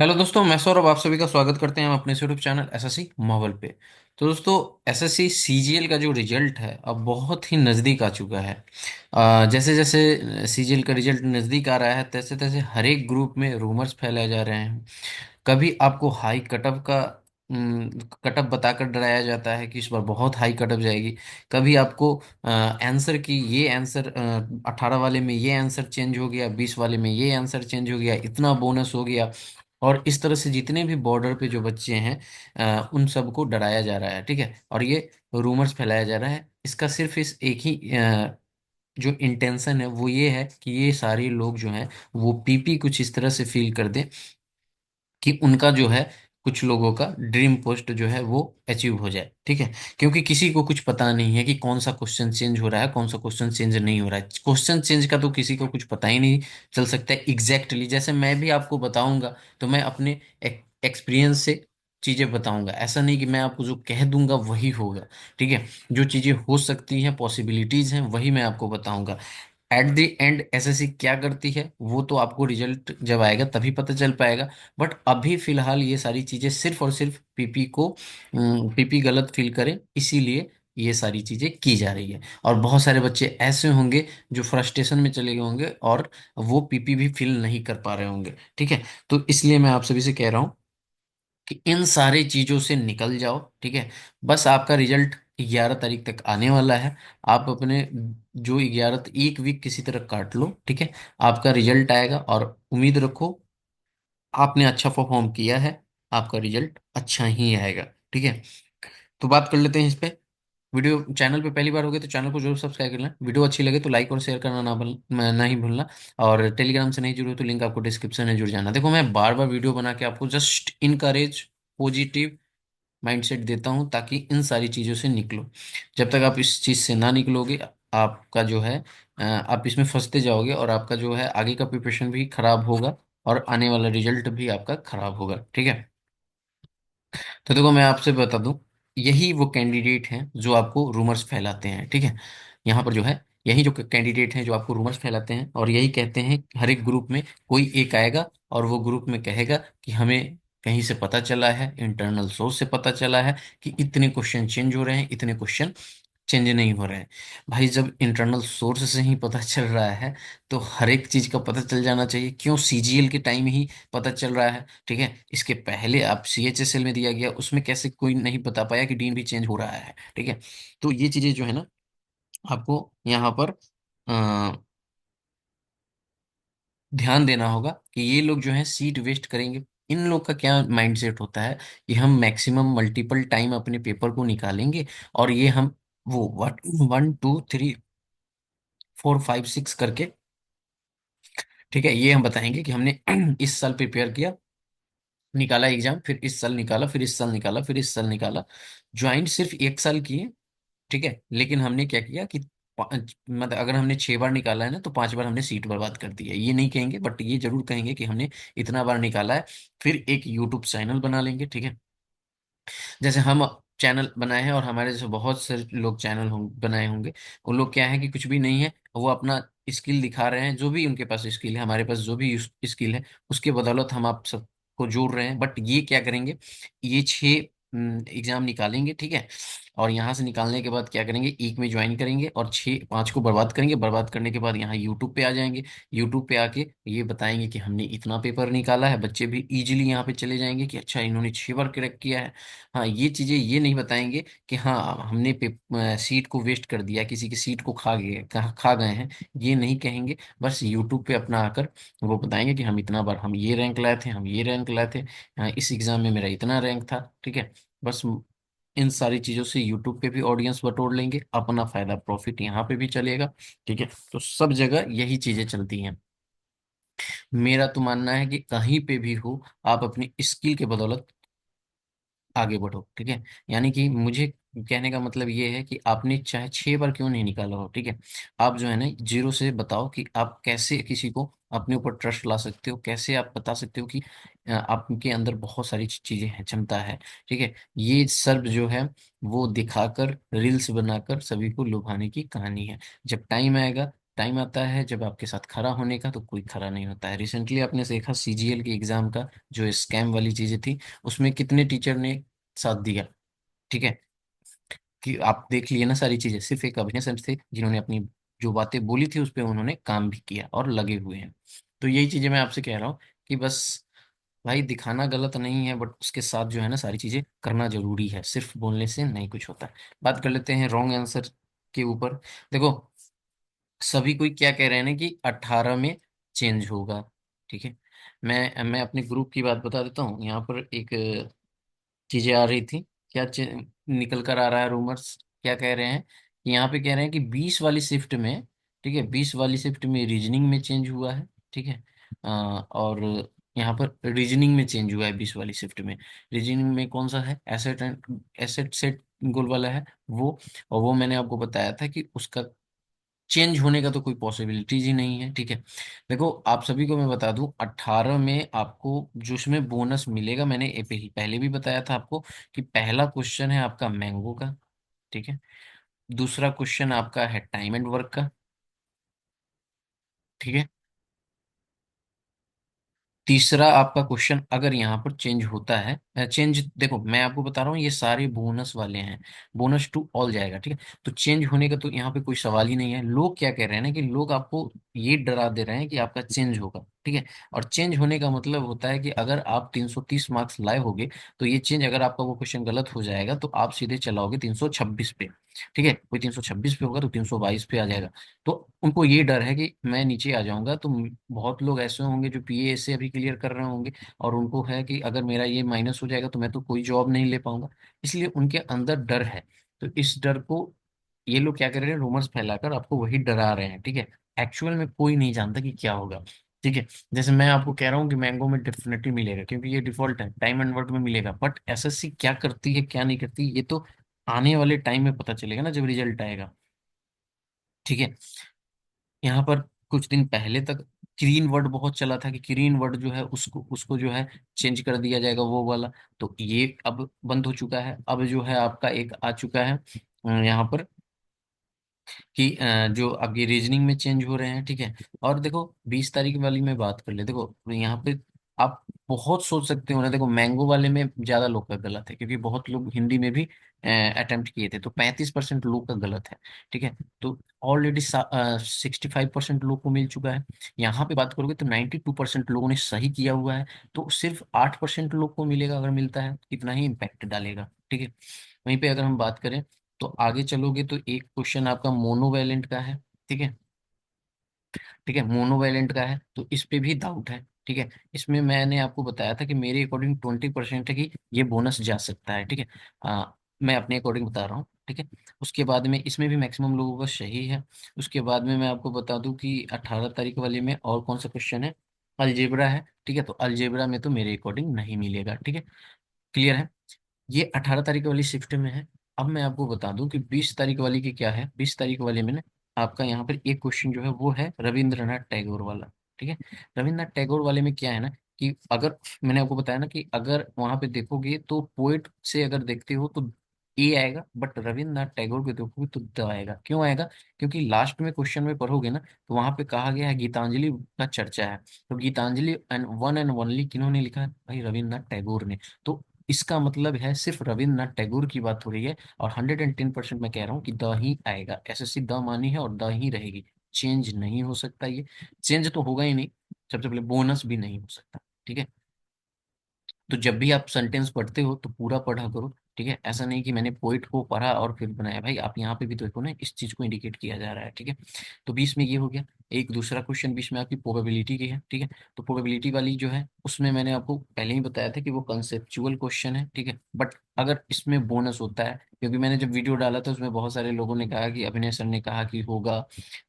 Hello दोस्तों, मैं सौरभ आप सभी का स्वागत करते हैं हम अपने यूट्यूब चैनल एसएससी माहौल पे। तो दोस्तों, एसएससी सीजीएल का जो रिजल्ट है अब बहुत ही नज़दीक आ चुका है। जैसे जैसे सीजीएल का रिजल्ट नज़दीक आ रहा है तैसे तैसे हर एक ग्रुप में रूमर्स फैलाए जा रहे हैं। कभी आपको हाई कटअप का कटअप बताकर डराया जाता है कि इस बार बहुत हाई कटअप जाएगी। कभी आपको आंसर की ये आंसर 18 वाले में ये आंसर चेंज हो गया, 20 वाले में ये आंसर चेंज हो गया, इतना बोनस हो गया। और इस तरह से जितने भी बॉर्डर पे जो बच्चे हैं उन सबको डराया जा रहा है, ठीक है। और ये रूमर्स फैलाया जा रहा है। इसका सिर्फ इस एक ही जो इंटेंशन है वो ये है कि ये सारे लोग जो हैं वो पीपी कुछ इस तरह से फील कर दें कि उनका जो है कुछ लोगों का ड्रीम पोस्ट जो है वो अचीव हो जाए, ठीक है। क्योंकि किसी को कुछ पता नहीं है कि कौन सा क्वेश्चन चेंज हो रहा है, कौन सा क्वेश्चन चेंज नहीं हो रहा है। क्वेश्चन चेंज का तो किसी को कुछ पता ही नहीं चल सकता है एग्जैक्टली। जैसे मैं भी आपको बताऊंगा तो मैं अपने एक्सपीरियंस से चीजें बताऊंगा, ऐसा नहीं कि मैं आपको जो कह दूंगा वही होगा, ठीक है। जो चीजें हो सकती हैं, पॉसिबिलिटीज हैं, वही मैं आपको बताऊंगा। एट द एंड एसएससी क्या करती है वो तो आपको रिजल्ट जब आएगा तभी पता चल पाएगा। बट अभी फिलहाल ये सारी चीजें सिर्फ और सिर्फ पीपी को पीपी गलत फील करे इसीलिए ये सारी चीजें की जा रही है। और बहुत सारे बच्चे ऐसे होंगे जो फ्रस्ट्रेशन में चले गए होंगे और वो पीपी भी फील नहीं कर पा रहे होंगे, ठीक है। तो इसलिए मैं आप सभी से कह रहा हूँ कि इन सारी चीजों से निकल जाओ, ठीक है। बस आपका रिजल्ट 11 तारीख तक आने वाला है। आप अपने जो 11 एक वीक किसी तरह काट लो, ठीक है। आपका रिजल्ट आएगा और उम्मीद रखो आपने अच्छा परफॉर्म किया है, आपका रिजल्ट अच्छा ही आएगा, ठीक है। तो बात कर लेते हैं इस पे। वीडियो चैनल पे पहली बार हो गए तो चैनल को जरूर सब्सक्राइब कर लेना, वीडियो अच्छी लगे तो लाइक और शेयर करना ना ही भूलना। और टेलीग्राम से नहीं जुड़े हो तो लिंक आपको डिस्क्रिप्शन में जुड़ जाना। देखो, मैं बार बार वीडियो बना के आपको जस्ट इनकरेज पॉजिटिव माइंडसेट देता हूं ताकि इन सारी चीजों से निकलो। जब तक आप इस चीज से ना निकलोगे आपका जो है आप इसमें फंसते जाओगे और आपका जो है आगे का प्रिपरेशन भी खराब होगा और आने वाला रिजल्ट भी आपका खराब होगा, ठीक है। तो देखो, मैं आपसे बता दूं, यही वो कैंडिडेट हैं जो आपको रूमर्स फैलाते हैं, ठीक है। यहाँ पर जो है यही जो कैंडिडेट हैं जो आपको रूमर्स फैलाते हैं और यही कहते हैं हर एक ग्रुप में कोई एक आएगा और वो ग्रुप में कहेगा कि हमें कहीं से पता चला है, इंटरनल सोर्स से पता चला है कि इतने क्वेश्चन चेंज हो रहे हैं, इतने क्वेश्चन चेंज नहीं हो रहे हैं। भाई, जब इंटरनल सोर्स से ही पता चल रहा है तो हर एक चीज का पता चल जाना चाहिए। क्यों सीजीएल के टाइम ही पता चल रहा है, ठीक है। इसके पहले आप सीएचएसएल में दिया गया उसमें कैसे कोई नहीं बता पाया कि डीन भी चेंज हो रहा है, ठीक है। तो ये चीजें जो है ना आपको यहाँ पर ध्यान देना होगा कि ये लोग जो है सीट वेस्ट करेंगे। इन लोग का क्या माइंडसेट होता है कि हम मैक्सिमम मल्टीपल टाइम अपने पेपर को निकालेंगे और ये हम वो 1 2 3 4 5 6 करके, ठीक है, ये हम बताएंगे कि हमने इस साल प्रिपेयर किया, निकाला एग्जाम, फिर इस साल निकाला, फिर इस साल निकाला, फिर इस साल निकाला। ज्वाइन सिर्फ 1 साल किए, ठीक है। लेकिन हमने क्या किया कि मतलब अगर हमने 6 बार निकाला है ना तो 5 बार हमने सीट बर्बाद कर दी है, ये नहीं कहेंगे बट ये जरूर कहेंगे कि हमने इतना बार निकाला है। फिर एक यूट्यूब चैनल बना लेंगे, ठीक है। जैसे हम चैनल बनाए हैं और हमारे जैसे बहुत से लोग चैनल बनाए होंगे। वो लोग क्या है कि कुछ भी नहीं है, वो अपना स्किल दिखा रहे हैं, जो भी उनके पास स्किल है, हमारे पास जो भी स्किल है उसके बदौलत हम आप सबको जोड़ रहे हैं। बट ये क्या करेंगे, ये 6 एग्जाम निकालेंगे, ठीक है। और यहाँ से निकालने के बाद क्या करेंगे, एक में ज्वाइन करेंगे और 5 को बर्बाद करेंगे। बर्बाद करने के बाद यहाँ यूट्यूब पे आ जाएंगे। यूट्यूब पे आके ये बताएंगे कि हमने इतना पेपर निकाला है। बच्चे भी इजीली यहाँ पे चले जाएंगे कि अच्छा इन्होंने 6 बार क्रैक किया है। हाँ, ये चीजें ये नहीं बताएंगे कि हाँ हमने सीट को वेस्ट कर दिया, किसी की सीट को खा गए हैं, ये नहीं कहेंगे। बस यूट्यूब पे अपना आकर वो बताएंगे कि हम इतना बार हम ये रैंक लाए थे, हम ये रैंक लाए थे, इस एग्जाम में मेरा इतना रैंक था, ठीक है। बस इन सारी चीजों से यूट्यूब पे भी ऑडियंस बटोर लेंगे, अपना फायदा प्रॉफिट यहाँ पे भी चलेगा, ठीक है। तो सब जगह यही चीजें चलती हैं। मेरा तो मानना है कि कहीं पे भी हो आप अपनी स्किल के बदौलत आगे बढ़ो, ठीक है। यानी कि मुझे कहने का मतलब ये है कि आपने चाहे 6 बार क्यों नहीं निकाला हो, ठीक है। आप जो है ना जीरो से बताओ कि आप कैसे किसी को अपने ऊपर ट्रस्ट ला सकते हो, कैसे आप बता सकते हो कि आपके अंदर बहुत सारी चीजें हैं, क्षमता है, ठीक है। ये सर्व जो है वो दिखाकर रील्स बनाकर सभी को लुभाने की कहानी है। जब टाइम आएगा टाइम आता है जब आपके साथ खरा होने का, तो कोई खरा नहीं होता है। रिसेंटली आपने देखा सीजीएल के एग्जाम का जो स्कैम वाली चीजें थी, उसमें कितने टीचर ने साथ दिया। ठीक है, कि आप देख लिए ना सारी चीजें, सिर्फ एक अभिनय सर थे जिन्होंने अपनी जो बातें बोली थी उस पे उन्होंने काम भी किया और लगे हुए हैं। तो यही चीजें मैं आपसे कह रहा हूँ कि बस भाई, दिखाना गलत नहीं है, बट उसके साथ जो है ना सारी चीजें करना जरूरी है, सिर्फ बोलने से नहीं कुछ होता। बात कर लेते हैं रॉन्ग आंसर के ऊपर। देखो, सभी कोई क्या कह रहे हैं ना कि 18 में चेंज होगा। ठीक है, मैं अपने ग्रुप की बात बता देता हूँ। यहाँ पर एक चीजें आ रही थी, क्या निकल कर आ रहा है रूमर्स, क्या कह रहे हैं कि यहाँ पे कह रहे हैं कि 20 वाली शिफ्ट में, ठीक है, 20 वाली शिफ्ट में रीजनिंग में चेंज हुआ है। ठीक है, और यहाँ पर रीजनिंग में चेंज हुआ है 20 वाली शिफ्ट में। रीजनिंग में कौन सा है, asset and asset set goal वाला है वो। और वो मैंने आपको बताया था कि उसका चेंज होने का तो कोई पॉसिबिलिटीज ही नहीं है। ठीक है, देखो आप सभी को मैं बता दूं, 18 में आपको जो उसमें बोनस मिलेगा, मैंने पहले भी बताया था आपको कि पहला क्वेश्चन है आपका मैंगो का। ठीक है, दूसरा क्वेश्चन आपका है टाइम एंड वर्क का। ठीक है, तीसरा आपका क्वेश्चन अगर यहाँ पर चेंज होता है, चेंज देखो मैं आपको बता रहा हूँ ये सारे बोनस वाले हैं, बोनस टू ऑल जाएगा। ठीक है, तो चेंज होने का तो यहाँ पे कोई सवाल ही नहीं है। लोग क्या कह रहे हैं ना कि लोग आपको ये डरा दे रहे हैं कि आपका चेंज होगा। ठीक है, और चेंज होने का मतलब होता है कि अगर आप 330 मार्क्स लाए होगे, तो ये चेंज, अगर आपका वो क्वेश्चन गलत हो जाएगा तो आप सीधे चलाओगे 326 पे। ठीक है, कोई 326 पे होगा तो 322 पे आ जाएगा। तो उनको ये डर है कि मैं नीचे आ जाऊंगा तो बहुत लोग ऐसे होंगे जो पीए से अभी क्लियर कर रहे होंगे, और उनको है कि अगर मेरा ये माइनस हो जाएगा तो मैं तो कोई जॉब नहीं ले पाऊंगा। इसलिए उनके अंदर डर है। तो इस डर को ये लोग क्या कर रहे हैं, रूमर्स फैलाकर आपको वही डरा रहे हैं। ठीक है, एक्चुअल में कोई नहीं जानता कि क्या होगा। ठीक है, जैसे मैं आपको कह रहा हूँ कि मैंगो में डेफिनेटली मिलेगा क्योंकि ये डिफॉल्ट है, टाइम एंड वर्क में मिलेगा, बट एसएससी क्या करती है क्या नहीं करती ये तो आने वाले टाइम में पता चलेगा ना, जब रिजल्ट आएगा। ठीक है, यहाँ पर कुछ दिन पहले तक क्लीन वर्ड बहुत चला था कि क्लीन वर्ड जो है उसको उसको जो है चेंज कर दिया जाएगा वो वाला। तो ये अब बंद हो चुका है। अब जो है आपका एक आ चुका है यहाँ पर कि जो अब ये रीजनिंग में चेंज हो रहे हैं। ठीक है, और देखो 20 तारीख वाली में बात कर ले, देखो यहाँ पे आप बहुत सोच सकते हो ना। देखो मैंगो वाले में ज्यादा लोग का गलत है क्योंकि बहुत लोग हिंदी में भी अटेम्प्ट किए थे, तो 35% लोग का गलत है। ठीक है, तो ऑलरेडी 65% लोग को मिल चुका है। यहाँ पे बात करोगे तो 92% लोगों ने सही किया हुआ है। तो सिर्फ 8% लोग को मिलेगा, अगर मिलता है कितना ही इम्पैक्ट डालेगा। ठीक है, वहीं पे अगर हम बात करें तो आगे चलोगे तो एक क्वेश्चन आपका मोनोवैलेंट का है। ठीक है, ठीक है, मोनोवैलेंट का है तो इस पे भी डाउट है। ठीक है, इसमें मैंने आपको बताया था कि मेरे अकॉर्डिंग 20% है कि ये बोनस जा सकता है। ठीक है, मैं अपने अकॉर्डिंग बता रहा हूँ। ठीक है, उसके बाद में इसमें भी मैक्सिमम लोगों का सही है। उसके बाद में मैं आपको बता दूं कि 18 तारीख वाले में और कौन सा क्वेश्चन है, अलजेब्रा है। ठीक है, तो अलजेब्रा में तो मेरे अकॉर्डिंग नहीं मिलेगा। ठीक है, क्लियर है, ये 18 तारीख वाली शिफ्ट में है। अब मैं आपको बता दूं कि 20 तारीख वाली की क्या है। 20 तारीख वाले में ना आपका यहाँ पर एक क्वेश्चन जो है वो है रविंद्रनाथ टैगोर वाला। ठीक है, रविंद्रनाथ टैगोर वाले में क्या है ना कि अगर मैंने आपको बताया ना कि अगर वहां पे देखोगे तो पोएट से अगर देखते हो तो ए आएगा, बट रविंद्रनाथ टैगोर को देखोगे तो द आएगा। क्यों आएगा, क्योंकि लास्ट में क्वेश्चन में पढ़ोगे ना तो वहां पे कहा गया है गीतांजलि का चर्चा है। तो Gitanjali and one and only किन्होंने लिखा है, भाई रविंद्रनाथ टैगोर ने। तो इसका मतलब है सिर्फ रविन्द्रनाथ टैगोर की बात हो रही है, और 110% मैं कह रहा हूँ कि द ही आएगा। एसएससी द मानी है और द ही रहेगी, चेंज नहीं हो सकता ये। चेंज तो होगा ही नहीं, सबसे पहले बोनस भी नहीं हो सकता। ठीक है, तो जब भी आप सेंटेंस पढ़ते हो तो पूरा पढ़ा करो। ठीक है, ऐसा नहीं कि मैंने पोइट को पढ़ा और फिर बनाया, भाई आप यहाँ पे भी तो देखो ना इस चीज को इंडिकेट किया जा रहा है। ठीक है, तो 20 में ये हो गया। एक दूसरा क्वेश्चन 20 में आपकी प्रोबेबिलिटी की है। ठीक है, तो प्रोबेबिलिटी वाली जो है उसमें मैंने आपको पहले ही बताया था कि वो कंसेप्चुअल क्वेश्चन है। ठीक है, बट अगर इसमें बोनस होता है, क्योंकि मैंने जब वीडियो डाला था उसमें बहुत सारे लोगों ने कहा कि अभिनय सर ने कहा कि होगा,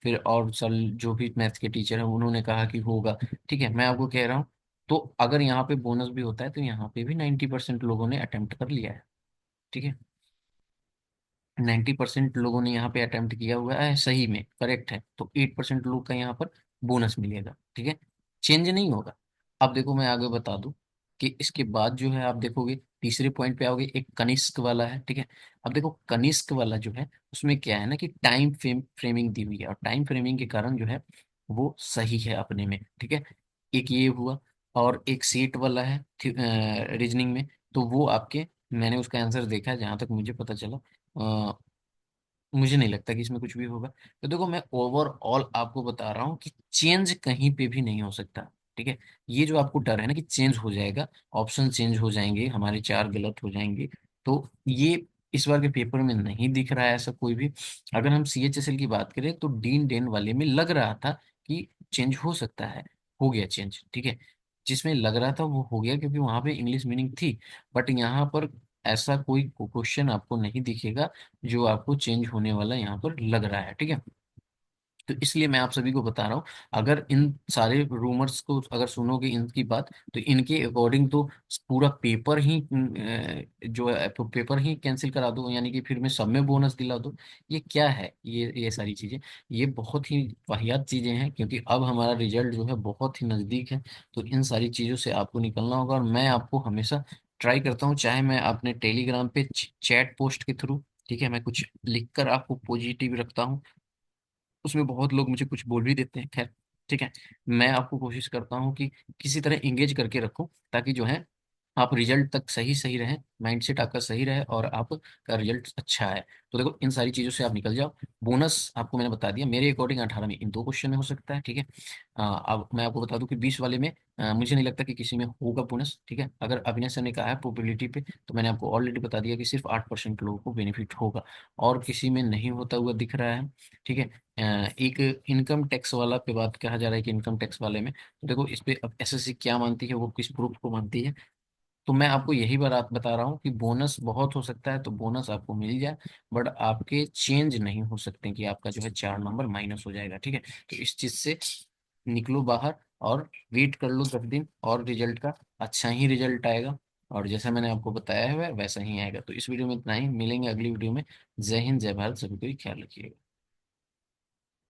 फिर और सर जो भी मैथ्स के टीचर हैं उन्होंने कहा कि होगा। ठीक है, मैं आपको कह रहा हूँ, तो अगर यहाँ पे बोनस भी होता है तो यहाँ पे भी 90% लोगों ने अटेम्प्ट कर लिया है। ठीक है, 90% लोगों ने यहाँ पे अटेम्प्ट किया हुआ है, सही में करेक्ट है, तो 8% लोग का यहाँ पर बोनस मिलेगा। ठीक है, चेंज नहीं होगा। अब देखो मैं आगे बता दूं कि इसके बाद जो है आप देखोगे तीसरे पॉइंट पे आओगे, एक कनिष्क वाला है, ठीक है। अब देखो कनिष्क वाला जो है उसमें क्या है ना कि टाइम फ्रेमिंग दी हुई है, और टाइम फ्रेमिंग के कारण जो है वो सही है अपने में, ठीक है। एक ये हुआ, और एक सीट वाला है रीजनिंग में, तो वो आपके, मैंने उसका आंसर देखा है जहां तक मुझे पता चला, मुझे नहीं लगता कि इसमें कुछ भी होगा। तो देखो मैं ओवरऑल आपको बता रहा हूँ कि चेंज कहीं पे भी नहीं हो सकता, ठीक है। ये जो आपको डर है ना कि चेंज हो जाएगा, ऑप्शन चेंज हो जाएंगे, हमारे चार गलत हो जाएंगे, तो ये इस बार के पेपर में नहीं दिख रहा है ऐसा कोई भी। अगर हम CHSL की बात करें तो डीन डेन वाले में लग रहा था कि चेंज हो सकता है, हो गया चेंज, ठीक है। जिसमें लग रहा था वो हो गया क्योंकि वहां पे इंग्लिश मीनिंग थी, बट यहाँ पर ऐसा कोई क्वेश्चन आपको नहीं दिखेगा जो आपको चेंज होने वाला यहाँ पर लग रहा है, ठीक है। तो इसलिए मैं आप सभी को बता रहा हूँ, अगर इन सारे रूमर्स को अगर सुनोगे इनकी बात, तो इनके अकॉर्डिंग तो पूरा पेपर ही जो है तो पेपर ही कैंसिल करा दो, यानी कि फिर मैं सब में बोनस दिला दो। ये क्या है, ये सारी चीजें, ये बहुत ही वाहियात चीजें हैं, क्योंकि अब हमारा रिजल्ट जो है बहुत ही नजदीक है। तो इन सारी चीजों से आपको निकलना होगा, और मैं आपको हमेशा ट्राई करता हूँ, चाहे मैं अपने टेलीग्राम पे चैट पोस्ट के थ्रू, ठीक है, मैं कुछ लिखकर आपको पॉजिटिव रखता हूँ, उसमें बहुत लोग मुझे कुछ बोल भी देते हैं, खैर, ठीक है। मैं आपको कोशिश करता हूँ कि किसी तरह इंगेज करके रखो, ताकि जो है आप रिजल्ट तक सही सही रहें, माइंडसेट आपका सही रहे, और आपका रिजल्ट अच्छा है। तो देखो इन सारी चीज़ों से आप निकल जाओ। बोनस आपको मैंने बता दिया, मेरे अकॉर्डिंग 18 में इन दो क्वेश्चन में हो सकता है, ठीक है। अब मैं आपको बता दूं कि 20 वाले में मुझे नहीं लगता कि किसी में होगा बोनस, ठीक है। अगर अभिनय सर ने कहा है प्रोबेबिलिटी पे, तो मैंने आपको ऑलरेडी बता दिया कि सिर्फ 8% लोगों को बेनिफिट होगा, और किसी में नहीं होता हुआ दिख रहा है, ठीक है। एक इनकम टैक्स वाला पे बात कहा जा रहा है कि इनकम टैक्स वाले में, तो देखो इस पे अब SSC क्या मानती है, वो किस प्रूफ को मानती है। तो मैं आपको यही बात बता रहा हूँ कि बोनस बहुत हो सकता है, तो बोनस आपको मिल जाए, बट आपके चेंज नहीं हो सकते कि आपका जो है 4 नंबर माइनस हो जाएगा, ठीक है। तो इस चीज से निकलो बाहर, और वेट कर लो 10 दिन, और रिजल्ट का अच्छा ही रिजल्ट आएगा, और जैसा मैंने आपको बताया है वैसा ही आएगा। तो इस वीडियो में इतना ही, मिलेंगे अगली वीडियो में। जय हिंद, जय भारत, सभी को ख्याल रखिएगा।